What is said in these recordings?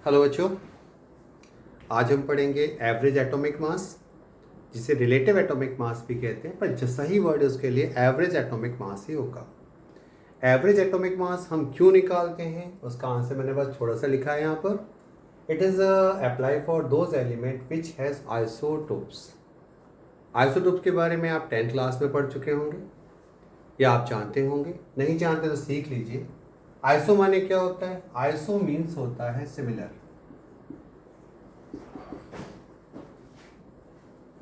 Hello बच्चों, आज हम पढ़ेंगे एवरेज एटॉमिक मास, जिसे रिलेटिव एटॉमिक मास भी कहते हैं, पर जो सही वर्ड है उसके लिए एवरेज एटॉमिक मास ही होगा। एवरेज एटॉमिक मास हम क्यों निकालते हैं उसका आंसर मैंने बस थोड़ा सा लिखा है यहाँ पर। It is apply for those element which has isotopes. Isotopes के बारे में आप 10th क्लास में पढ़ चुके होंगे या आप जानते होंगे, नहीं जानते तो सीख लीजिए। आइसो माने क्या होता है? आइसो मीन्स होता है सिमिलर।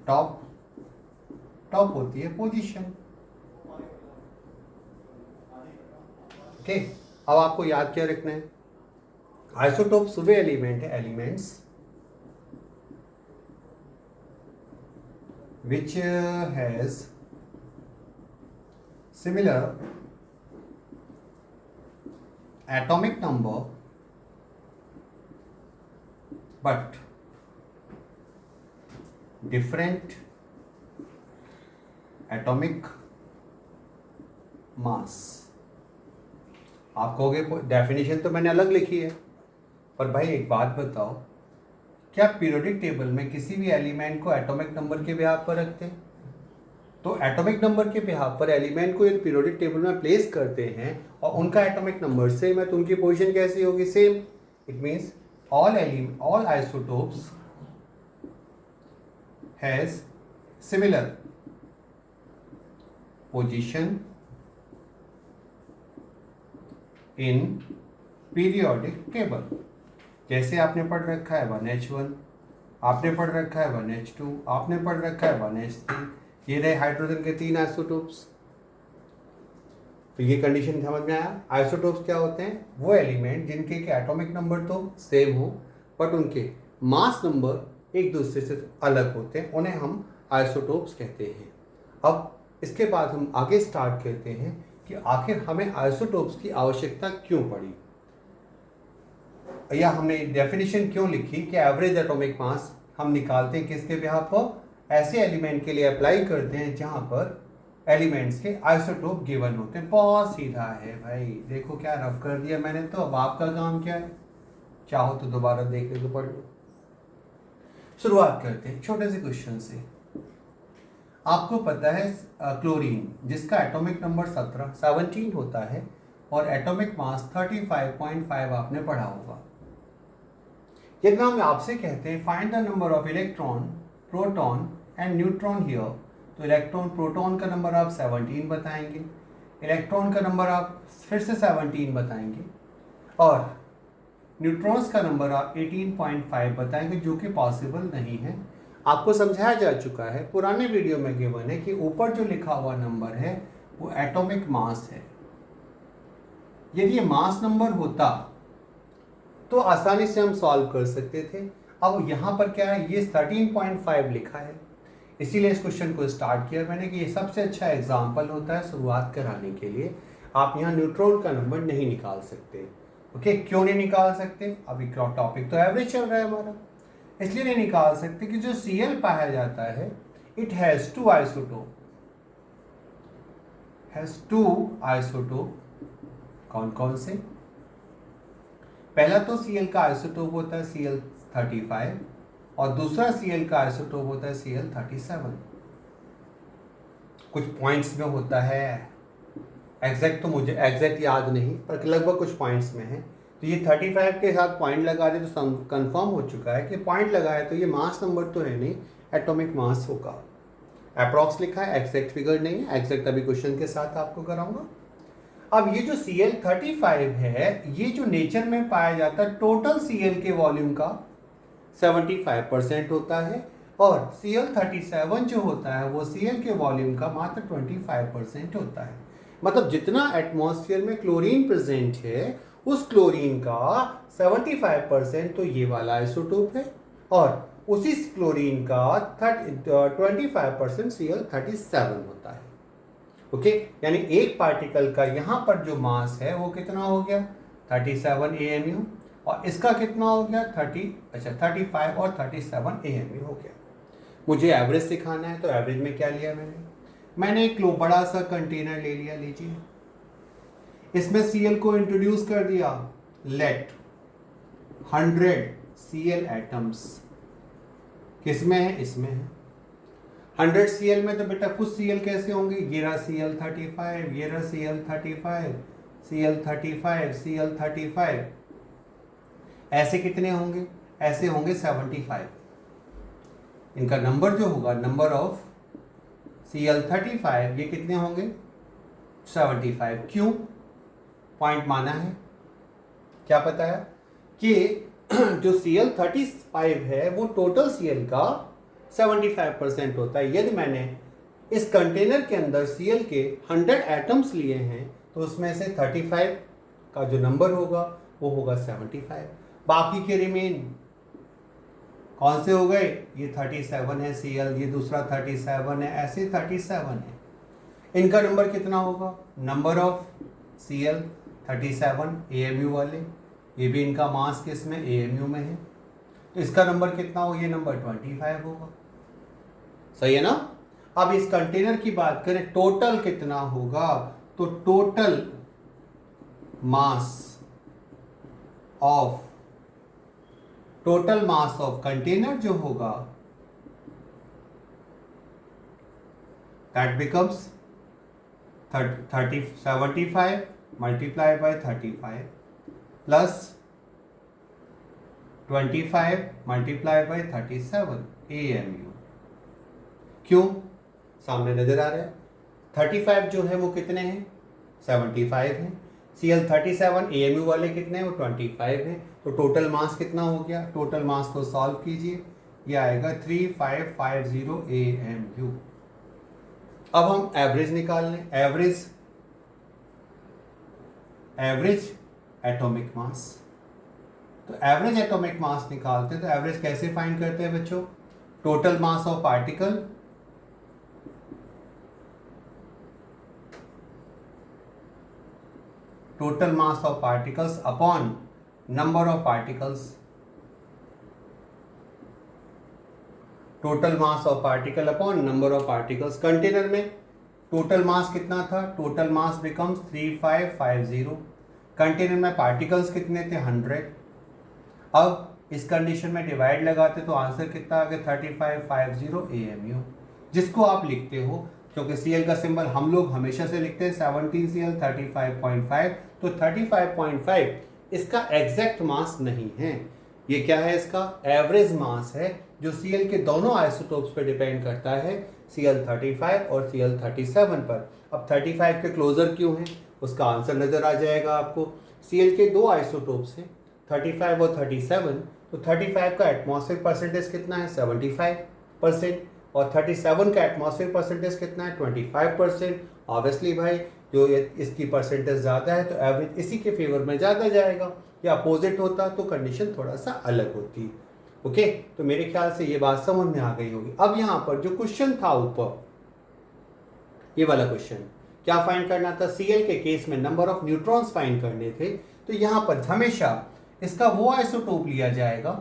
टॉप टॉप होती है पोजीशन। ओके, अब आपको याद क्या रखना है? आइसोटोप्स वे एलिमेंट है, elements which has similar atomic number but different atomic mass. आप कहोगे डेफिनेशन तो मैंने अलग लिखी है, पर भाई एक बात बताओ, क्या पीरियोडिक टेबल में किसी भी एलिमेंट को एटॉमिक नंबर के बिहाफ पर रखते हैं? तो एटॉमिक नंबर के बिहाफ पर एलिमेंट को एक पीरियोडिक टेबल में प्लेस करते हैं और उनका एटॉमिक नंबर सेम है, तो उनकी पोजीशन कैसी होगी? Same. It means all isotopes has similar position in periodic table. जैसे आपने पढ़ रखा है 1H1, आपने पढ़ रखा है 1H2, आपने पढ़ रखा है 1H3, ये रहे हाइड्रोजन के 3 आइसोटोप्स। तो ये कंडीशन समझ में आया? आइसोटोप्स क्या होते हैं? वो एलिमेंट जिनके के एटॉमिक नंबर तो सेम हो बट उनके मास नंबर एक दूसरे से अलग होते हैं, उन्हें हम आइसोटोप्स कहते हैं। अब इसके बाद हम आगे स्टार्ट करते हैं कि आखिर हमें आइसोटोप्स की आवश्यकता क्यों पड़ी, या हमने डेफिनेशन क्यों लिखी कि एवरेज एटॉमिक मास हम निकालते हैं किसके बिहाफ पर? ऐसे एलिमेंट के लिए अप्लाई करते हैं जहां पर एलिमेंट्स के आइसोटोप गिवन होते हैं। बहुत सीधा है भाई, देखो क्या रफ कर दिया मैंने। तो अब आपका काम क्या है? चाहो तो दोबारा देख लो, तो पढ़ लो। शुरुआत करते हैं छोटे से क्वेश्चन से। आपको पता है क्लोरीन, जिसका एटॉमिक नंबर 17 होता है और एटॉमिक मास 35.5 आपने पढ़ा होगा। यदि हम आपसे कहते हैं find the number of electron, proton and neutron here, तो इलेक्ट्रॉन प्रोटॉन का नंबर आप 17 बताएंगे, इलेक्ट्रॉन का नंबर आप फिर से 17 बताएंगे और न्यूट्रॉन्स का नंबर आप 18.5 बताएंगे, जो कि पॉसिबल नहीं है। आपको समझाया जा चुका है, पुराने वीडियो में गिवन है कि ऊपर जो लिखा हुआ नंबर है वो एटॉमिक मास है। यदि ये मास नंबर होता तो आसानी से हम सॉल्व कर सकते थे। अब यहाँ पर क्या है? ये 13.5 लिखा है, इसीलिए इस क्वेश्चन को स्टार्ट किया मैंने कि ये सबसे अच्छा एग्जाम्पल होता है शुरुआत कराने के लिए। आप यहाँ न्यूट्रॉन का नंबर नहीं निकाल सकते। ओके, क्यों नहीं निकाल सकते? अभी टॉपिक तो एवरेज चल रहा है हमारा, इसलिए नहीं निकाल सकते कि जो Cl पाया जाता है इट हैज टू आइसोटोप। कौन कौन से? पहला तो Cl का आइसोटोप होता है Cl35 और दूसरा Cl का आइसोटोप होता है Cl37। कुछ पॉइंट्स में होता है, एग्जैक्ट तो मुझे एग्जैक्ट याद नहीं, पर लगभग कुछ पॉइंट्स में है। तो ये 35 के साथ पॉइंट लगा दे तो कंफर्म हो चुका है कि पॉइंट लगाए तो ये मास नंबर तो है नहीं, एटॉमिक मास होगा। अप्रॉक्स लिखा है, एग्जैक्ट फिगर नहीं है, एग्जैक्ट अभी क्वेश्चन के साथ आपको कराऊंगा। अब ये जो Cl35 है, ये जो नेचर में पाया जाता है टोटल Cl के वॉल्यूम का 75% होता है और Cl37 जो होता है वो Cl के वॉल्यूम का मात्र 25% होता है। मतलब जितना एटमॉस्फेयर में क्लोरीन प्रेजेंट है उस क्लोरीन का 75% तो ये वाला आइसोटोप है और उसी क्लोरीन का 25% Cl37 होता है। ओके, यानी एक पार्टिकल का यहाँ पर जो मास है वो कितना हो गया? 37 AMU और इसका कितना हो गया? 35 और 37 AMU हो गया। मुझे एवरेज सिखाना है तो एवरेज में क्या लिया मैंने एक बड़ा सा कंटेनर ले लिया। लीजिए, इसमें Cl को इंट्रोड्यूस कर दिया। लेट 100 Cl एटम्स किस में है, इसमें है। 100 Cl में तो बेटा कुछ Cl कैसे होंगे, ये रहा Cl35, ये रहा Cl35, Cl35, Cl35, ऐसे कितने होंगे, ऐसे होंगे 75। इनका नंबर जो होगा, नंबर ऑफ Cl35, ये कितने होंगे 75। क्यों, पॉइंट माना है, क्या पता है कि जो Cl35 है वो टोटल Cl का 75% होता है। यदि मैंने इस कंटेनर के अंदर Cl के 100 एटम्स लिए हैं तो उसमें से 35 का जो नंबर होगा वो होगा 75। बाकी के रिमेन कौन से हो गए, ये 37 है Cl, ये दूसरा 37 है, ऐसे 37 है। इनका नंबर कितना होगा, नंबर ऑफ Cl 37 AMU वाले, ये भी इनका मास किस में, AMU में है, तो इसका नंबर कितना हो, ये नंबर 25 होगा। सही है ना। अब इस कंटेनर की बात करें, टोटल कितना होगा, तो टोटल मास ऑफ कंटेनर जो होगा that becomes 75 multiply by 35 plus 25 multiply by 37 AMU। क्यों, सामने नजर आ रहा है 35 जो है वो कितने हैं, 75 हैं। Cl37 AMU वाले कितने हैं, वो 25 हैं। तो टोटल मास कितना हो गया, टोटल मास को सॉल्व कीजिए, ये आएगा 3550 AMU। अब हम एवरेज निकाल लें, एवरेज एटॉमिक मास। तो एवरेज एटॉमिक मास निकालते हैं तो एवरेज कैसे फाइंड करते हैं बच्चों, total mass of particle total mass of particles upon number of particles, total mass of particle upon number of particles। Container में टोटल मास कितना था, टोटल मास बिकम्स 3550। कंटेनर में पार्टिकल्स कितने थे, 100। अब इस कंडीशन में डिवाइड लगाते तो आंसर कितना आ गया, 3550 AMU, जिसको आप लिखते हो, क्योंकि Cl का सिंबल हम लोग हमेशा से लिखते हैं 17Cl 35.5, तो 35.5 इसका एग्जैक्ट मास नहीं है, ये क्या है, इसका एवरेज मास है, जो Cl के दोनों आइसोटोप्स पे डिपेंड करता है, Cl35 और Cl37 पर। अब 35 के क्लोजर क्यों हैं, उसका आंसर नजर आ जाएगा आपको। Cl के दो आइसोटोप्स हैं 35 और 37, तो 35 का एटमॉस्फेरिक परसेंटेज कितना है, 75%, और 37 का एटमॉस्फेरिक परसेंटेज कितना है, 25%। ऑब्वियसली भाई जो इसकी परसेंटेज ज़्यादा है तो एवरेज इसी के फेवर में ज़्यादा जाएगा, या अपोजिट होता तो कंडीशन थोड़ा सा अलग होती। ओके, तो मेरे ख्याल से ये बात समझ में आ गई होगी। अब यहाँ पर जो क्वेश्चन था ऊपर, ये वाला क्वेश्चन क्या फाइंड करना था, Cl के केस में नंबर ऑफ न्यूट्रॉन्स फाइंड करने थे, तो यहाँ पर हमेशा इसका वो आइसोटोप लिया जाएगा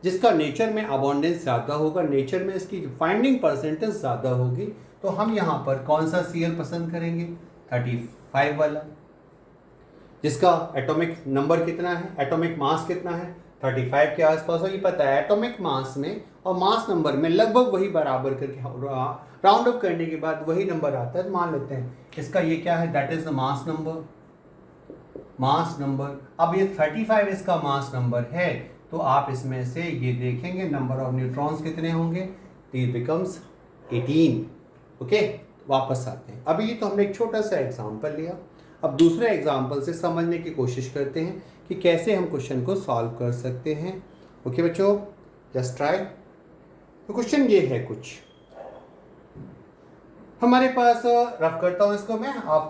जिसका नेचर में अबॉन्डेंस ज़्यादा होगा, नेचर में इसकी फाइंडिंग परसेंटेज ज़्यादा होगी। तो हम यहाँ पर कौन सा Cl पसंद करेंगे, 35 वाला, जिसका एटॉमिक नंबर कितना है, एटॉमिक मास कितना है, 35 के आसपास हो। ये पता है एटॉमिक मास में और मास नंबर में लगभग वही बराबर करके राउंड अप करने के बाद वही नंबर आता है। मान लेते हैं इसका ये क्या है, that is the mass number, mass number. अब ये 35 इसका मास नंबर है, तो आप इसमें से ये देखेंगे नंबर ऑफ न्यूट्रॉन्स कितने होंगे, तो ये बिकम्स 18। ओके, वापस आते हैं। अभी तो हमने एक छोटा सा एग्जांपल लिया, अब दूसरे एग्जांपल से समझने की कोशिश करते हैं कि कैसे हम क्वेश्चन को सॉल्व कर सकते हैं। ओके बच्चों, जस्ट ट्राई। तो क्वेश्चन ये है कुछ हमारे पास, रफ करता हूँ इसको मैं, आप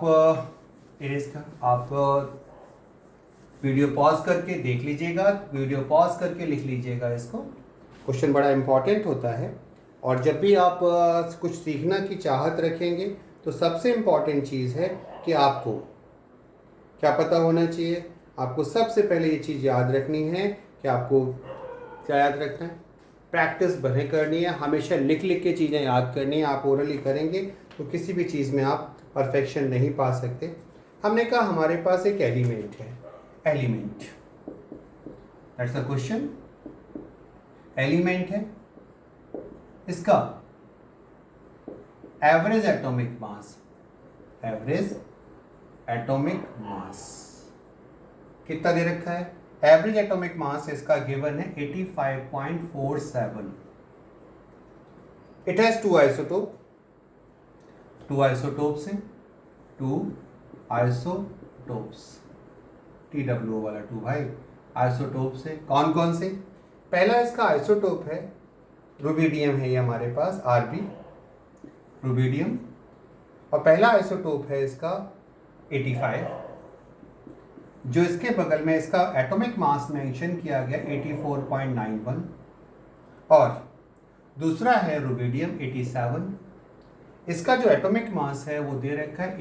इरेज कर, आप वीडियो पॉज करके देख लीजिएगा, वीडियो पॉज करके लिख लीजिएगा इसको। क्वेश्चन बड़ा इंपॉर्टेंट होता है, और जब भी आप कुछ सीखना की चाहत रखेंगे तो सबसे इम्पॉर्टेंट चीज़ है कि आपको क्या पता होना चाहिए। आपको सबसे पहले ये चीज़ याद रखनी है कि आपको क्या याद रखना है, प्रैक्टिस बने करनी है, हमेशा लिख लिख के चीज़ें याद करनी है। आप ओरली करेंगे तो किसी भी चीज़ में आप परफेक्शन नहीं पा सकते। हमने कहा हमारे पास एक एलिमेंट है, element that's a question. Element है, इसका एवरेज एटॉमिक मास, एवरेज एटॉमिक मास कितना दे रखा है? एवरेज एटॉमिक मास इसका गिवन है 85.47। It has two isotope, two isotopes हैं, टू आइसोटोप्स, TWO वाला टू भाई, आइसोटोप्स है। कौन कौन से? पहला इसका आइसोटोप है रुबिडियम है, ये हमारे पास Rb, रुबिडियम। और पहला आइसोटोप है इसका 85, जो इसके बगल में इसका एटॉमिक मास मेंशन किया गया 84.91। और दूसरा है रुबिडियम 87, इसका जो एटॉमिक मास है वो दे रखा है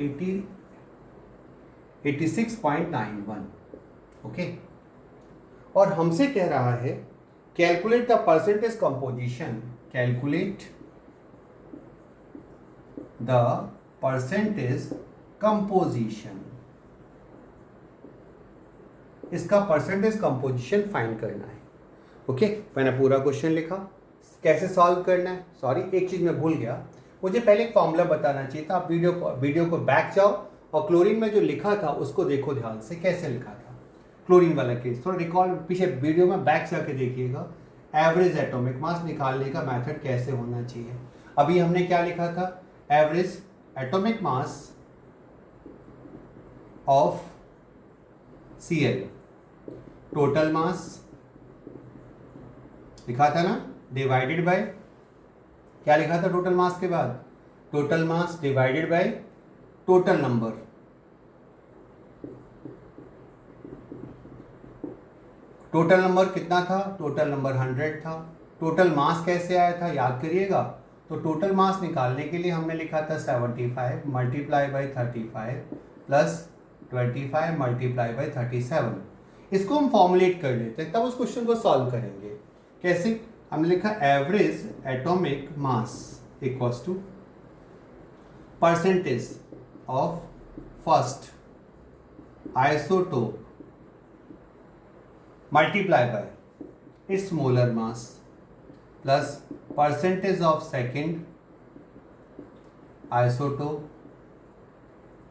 86.91। ओके, और हमसे कह रहा है calculate the percentage composition, calculate the percentage composition, इसका परसेंटेज कंपोजिशन फाइंड करना है। ओके, मैंने पूरा क्वेश्चन लिखा, कैसे सॉल्व करना है। सॉरी, एक चीज मैं भूल गया, मुझे पहले एक फॉर्मूला बताना चाहिए था। आप वीडियो को बैक जाओ और क्लोरीन में जो लिखा था उसको देखो ध्यान से, कैसे लिखा था क्लोरीन वाला केस। थोड़ा रिकॉल पीछे वीडियो में बैक जाके देखिएगा, एवरेज एटॉमिक मास निकालने का मेथड कैसे होना चाहिए। अभी हमने क्या लिखा था? Average atomic mass of Cl, total mass लिखा था ना, डिवाइडेड बाय, क्या लिखा था टोटल मास के बाद? Total mass divided by total number. Total number कितना था? टोटल नंबर 100 था। टोटल मास कैसे आया था याद करिएगा। तो टोटल मास निकालने के लिए हमने लिखा था 75 multiply by 35 plus 25 multiply by 37। इसको हम फॉर्मुलेट कर लेते हैं, तब उस क्वेश्चन को सॉल्व करेंगे। कैसे? हमने लिखा average atomic mass equals to percentage of first isotope multiply by its molar mass plus percentage of second isotope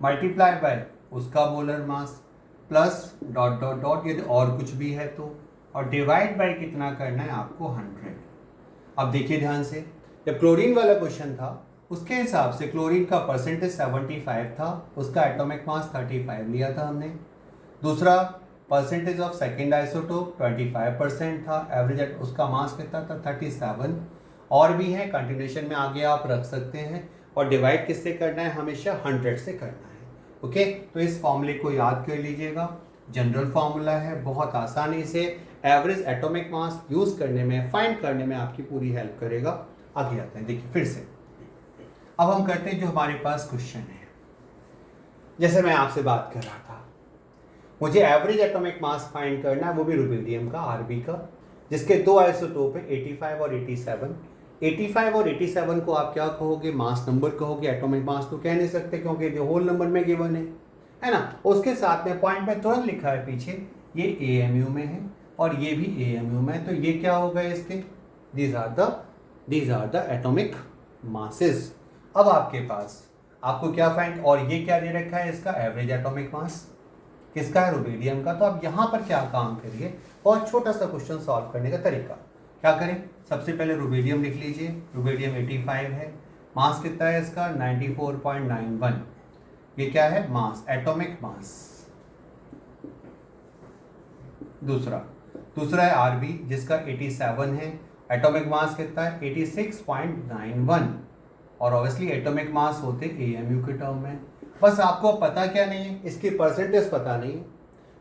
multiply by उसका molar mass plus dot dot dot, यदि और कुछ भी है तो, और डिवाइड बाय कितना करना है आपको? 100। अब देखिए ध्यान से, जब क्लोरीन वाला क्वेश्चन था उसके हिसाब से क्लोरीन का परसेंटेज 75 था, उसका एटॉमिक मास 35 लिया था हमने। दूसरा परसेंटेज ऑफ सेकेंड आइसोटोप 25% था, एवरेज उसका मास कितना था? 37। और भी है, कंटिन्यूशन में आगे आप रख सकते हैं। और डिवाइड किससे करना है? हमेशा 100 से करना है। ओके, तो इस फॉर्मूले को याद कर लीजिएगा, जनरल फॉर्मूला है, बहुत आसानी से एवरेज एटॉमिक मास यूज करने में, फाइंड करने में आपकी पूरी हेल्प करेगा। आगे आते हैं, देखिए फिर से अब हम करते हैं जो हमारे पास क्वेश्चन है। जैसे मैं आपसे बात कर रहा था, मुझे एवरेज एटॉमिक मास फाइंड करना है, वो भी रुबिडियम का, Rb का, जिसके दो आइसोटोप है 85 और 87। 85 और 87 को आप क्या कहोगे? मास नंबर कहोगे, एटॉमिक मास तो कह नहीं सकते क्योंकि जो होल नंबर में गिवन है ना। उसके साथ में पॉइंट में तुरंत लिखा है पीछे, ये AMU में है और ये भी AMU में है, तो ये क्या हो गए इसके? These are the atomic masses. अब आपके पास आपको क्या फाइंड, और ये क्या दे रखा है इसका? एवरेज एटॉमिक मास किसका है? रुबिडियम का। तो अब यहाँ पर क्या काम करिए, बहुत छोटा सा क्वेश्चन सॉल्व करने का तरीका क्या करें? सबसे पहले रुबिडियम लिख लीजिए, रुबिडियम 85 है, मास कितना है इसका? 94.91। ये क्या है? मास, एटॉमिक मास। दूसरा है Rb जिसका 87 है, एटॉमिक मास कितना है? 86.91। और ऑब्वियसली एटॉमिक मास होते AMU के टर्म में। बस आपको पता क्या नहीं है? इसकी परसेंटेज पता नहीं है।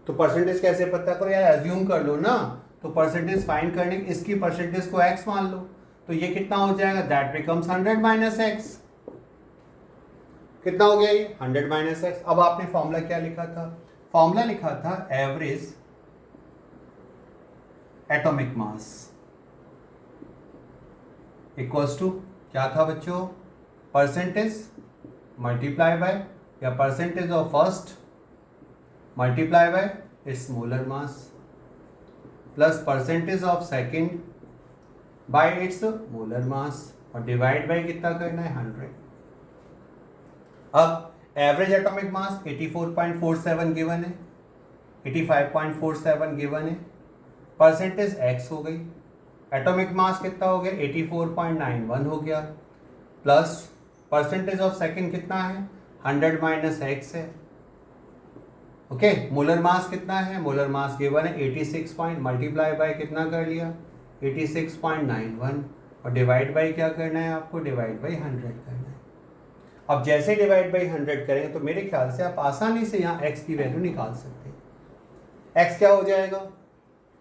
तो परसेंटेज कैसे पता करो यार? एज्यूम कर लो ना। तो परसेंटेज फाइंड करने, इसकी परसेंटेज को x मान लो, तो ये कितना हो जाएगा? That becomes 100 minus x. कितना हो गया ये? 100 माइनस एक्स। अब आपने फॉर्मूला क्या लिखा था? फॉर्मूला लिखा था average atomic mass equals to क्या था बच्चों? परसेंटेज मल्टीप्लाई बाय, या percentage of first multiply by its molar mass plus percentage of second by its molar mass और डिवाइड बाय कितना करना है 100। अब एवरेज एटॉमिक मास 84.47 गिवन है, 85.47 गिवन है, परसेंटेज x हो गई, एटॉमिक मास कितना हो गया 84.91 हो गया, प्लस परसेंटेज ऑफ सेकंड कितना है 100 माइनस x है। ओके, मोलर मास कितना है, मोलर मास गिवन है 86 पॉइंट मल्टीप्लाई बाय कितना कर लिया 86.91 और डिवाइड बाय क्या करना है आपको, डिवाइड बाय 100 करना है। अब जैसे डिवाइड बाय 100 करेंगे तो मेरे ख्याल से आप आसानी से यहाँ x की वैल्यू निकाल सकते हैं। x क्या हो जाएगा,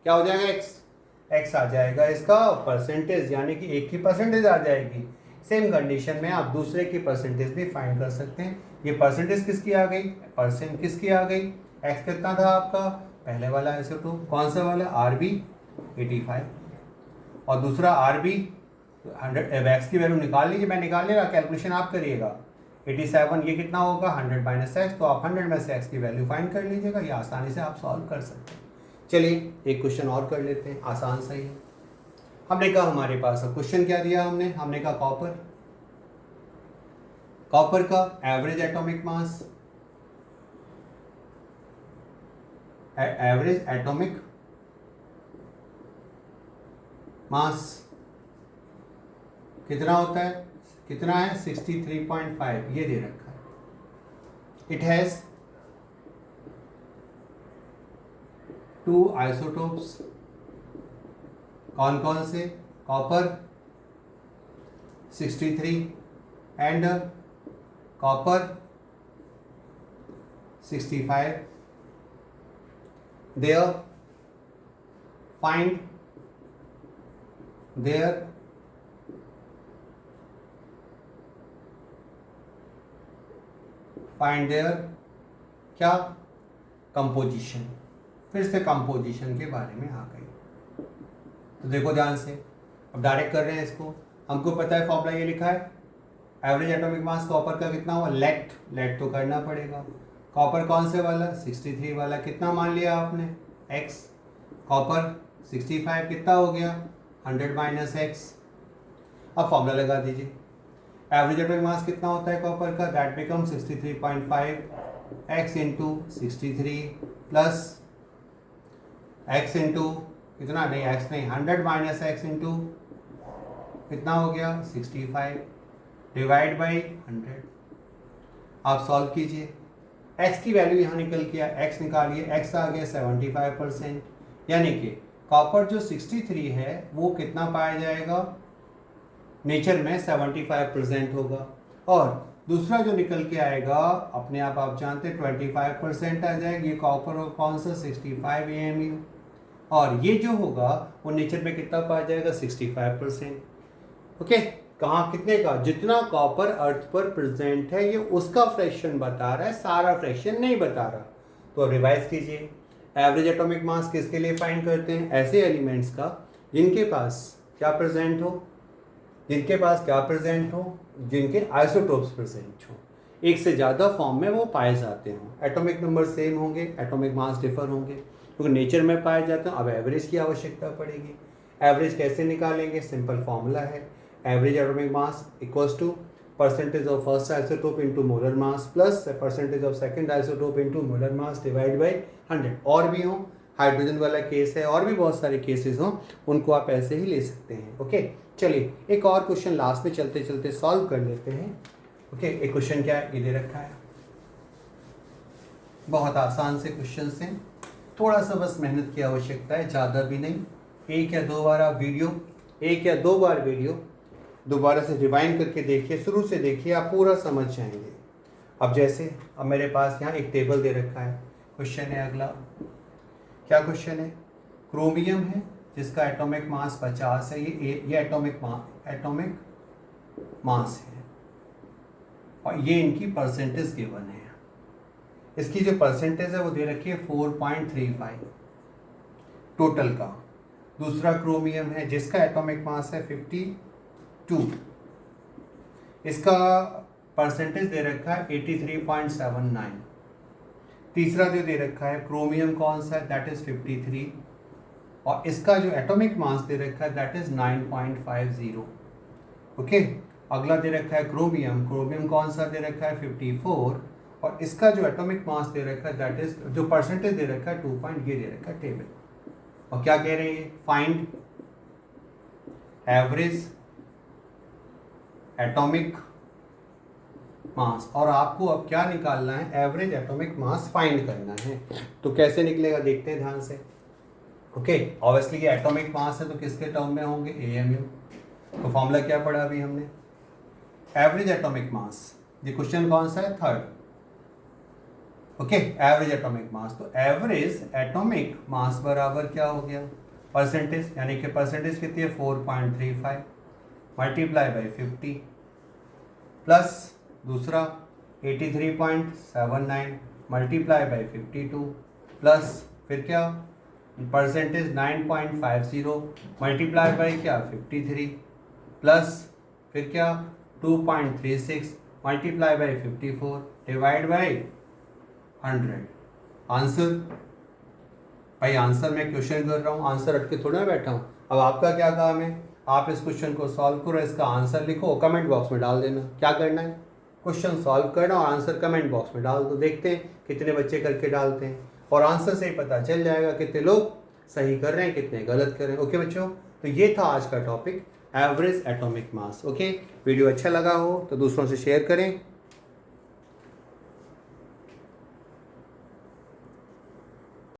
क्या हो जाएगा x आ जाएगा इसका परसेंटेज, यानी कि एक की परसेंटेज आ जाएगी। सेम कंडीशन में आप दूसरे की परसेंटेज भी फाइंड कर सकते हैं। ये परसेंटेज किसकी आ गई, परसेंट किसकी आ गई, x कितना था आपका पहले वाला आइसोटोप कौन सा वाला RB 85 और दूसरा RB 100। x की वैल्यू निकाल लीजिए, मैं निकाल ले रहा, कैलकुलेशन आप करिएगा। 87 ये कितना होगा 100 माइनस x, तो आप 100 में से x की वैल्यू फाइंड कर लीजिएगा। ये आसानी से आप सॉल्व कर सकते हैं। चलिए एक क्वेश्चन और कर लेते हैं, आसान सा ही है। हमने कहा हमारे पास क्वेश्चन क्या दिया हमने कहा कॉपर का एवरेज एटॉमिक मास, एवरेज एटॉमिक मास कितना होता है, कितना है 63.5 ये दे रखा है। इट हैज 2 आइसोटोप्स, कौन कौन से, copper 63 and copper 65। There find their क्या कंपोजिशन, फिर से कंपोजिशन के बारे में आ गई। तो देखो ध्यान से, अब डायरेक्ट कर रहे हैं इसको। हमको पता है फॉर्मूला ये लिखा है, एवरेज एटॉमिक मास कॉपर का कितना हुआ, लेट तो करना पड़ेगा। कॉपर कौन से वाला 63 वाला, कितना मान लिया आपने x, कॉपर 65 कितना हो गया 100 माइनस x। अब फॉर्मूला लगा दीजिए, एवरेज एटॉमिक मास कितना होता है कॉपर का, that become 63.5 x into 63 plus x into कितना, नहीं x नहीं 100 माइनस x इंटू कितना हो गया 65 डिवाइड बाई 100। आप सॉल्व कीजिए, x की वैल्यू यहाँ निकल के x निकालिए, x आ गया 75%, यानी कि कॉपर जो 63 है वो कितना पाया जाएगा, नेचर में 75% होगा। और दूसरा जो निकल के आएगा अपने आप जानते 25% आ जाएगा। ये कॉपर और कौन सा 65 AMU, और ये जो होगा वो नेचर में कितना पाया जाएगा 65%। ओके, कहाँ कितने का, जितना कॉपर अर्थ पर प्रेजेंट है ये उसका फ्रैक्शन बता रहा है, सारा फ्रैक्शन नहीं बता रहा। तो रिवाइज कीजिए, एवरेज एटॉमिक मास किसके लिए फाइंड करते हैं, ऐसे एलिमेंट्स का जिनके पास क्या प्रेजेंट हो, जिनके आइसोटोप्स प्रेजेंट हो, एक से ज़्यादा फॉर्म में वो पाए जाते हों, एटॉमिक नंबर सेम होंगे, एटॉमिक मास डिफर होंगे, क्योंकि नेचर में पाए जाते हैं। अब एवरेज की आवश्यकता पड़ेगी। एवरेज कैसे निकालेंगे, सिंपल फॉर्मूला है, average atomic mass equals to percentage of first isotope into molar mass plus percentage of second isotope into molar mass divide by 100। और भी हों, हाइड्रोजन वाला केस है, और भी बहुत सारे केसेस हों, उनको आप ऐसे ही ले सकते हैं। ओके, चलिए एक और क्वेश्चन लास्ट में चलते चलते सॉल्व कर लेते हैं। ओके, एक क्वेश्चन क्या है, ये दे रखा है, बहुत आसान से क्वेश्चन हैं, थोड़ा सा बस मेहनत की आवश्यकता है, ज़्यादा भी नहीं। एक या दो बार वीडियो दोबारा से रिवाइंड करके देखिए, शुरू से देखिए, आप पूरा समझ जाएंगे। अब जैसे अब मेरे पास यहाँ एक टेबल दे रखा है, क्वेश्चन है अगला, क्या क्वेश्चन है, क्रोमियम है जिसका एटॉमिक मास 50 है, ये एटॉमिक मास है और ये इनकी परसेंटेज गिवन है। इसकी जो परसेंटेज है वो दे रखी है 4.35 टोटल का। दूसरा क्रोमियम है जिसका एटॉमिक मास है 52, इसका परसेंटेज दे रखा है 83.79। तीसरा जो दे रखा है क्रोमियम कौन सा है, दैट इज 53, और इसका जो एटॉमिक मास दे रखा है दैट इज 9.50। ओके, अगला दे रखा है क्रोमियम, क्रोमियम कौन सा दे रखा है 54, और इसका जो एटॉमिक मास दे रखा है दैट इज जो परसेंटेज दे रखा है 2 पॉइंट, ये दे रखा है टेबल। और क्या कह रहे हैं, फाइंड एवरेज एटॉमिक मास, और आपको अब क्या निकालना है, एवरेज एटॉमिक मास फाइंड करना है। तो कैसे निकलेगा देखते हैं ध्यान से। ओके, ऑब्वियसली ये एटॉमिक मास है तो किसके टर्म में होंगे, AMU। तो फॉर्मूला क्या पढ़ा अभी हमने, एवरेज एटॉमिक मास। ये क्वेश्चन कौन सा है, थर्ड। ओके, एवरेज एटॉमिक मास, तो एवरेज एटॉमिक मास बराबर क्या हो गया, परसेंटेज, यानी कि परसेंटेज कितनी है 4.35 मल्टीप्लाई बाई 50 प्लस दूसरा 83.79 मल्टीप्लाई बाई 52 प्लस फिर क्या परसेंटेज 9.50 मल्टीप्लाई बाई क्या 53 प्लस फिर क्या 2.36 multiply by 54 divide by 100। Answer, भाई आंसर मैं क्वेश्चन कर रहा हूँ, आंसर रट के थोड़ा ना बैठा हूँ। अब आपका क्या काम है, आप इस क्वेश्चन को सॉल्व करो, इसका आंसर लिखो, कमेंट बॉक्स में डाल देना। क्या करना है, क्वेश्चन सॉल्व करना और आंसर कमेंट बॉक्स में डाल दो। देखते हैं कितने बच्चे करके डालते हैं, और आंसर से ही पता चल जाएगा कितने लोग सही कर रहे हैं, कितने गलत कर रहे हैं। ओके बच्चों, तो ये था आज का टॉपिक, एवरेज एटॉमिक मास। ओके, वीडियो अच्छा लगा हो तो दूसरों से शेयर करें।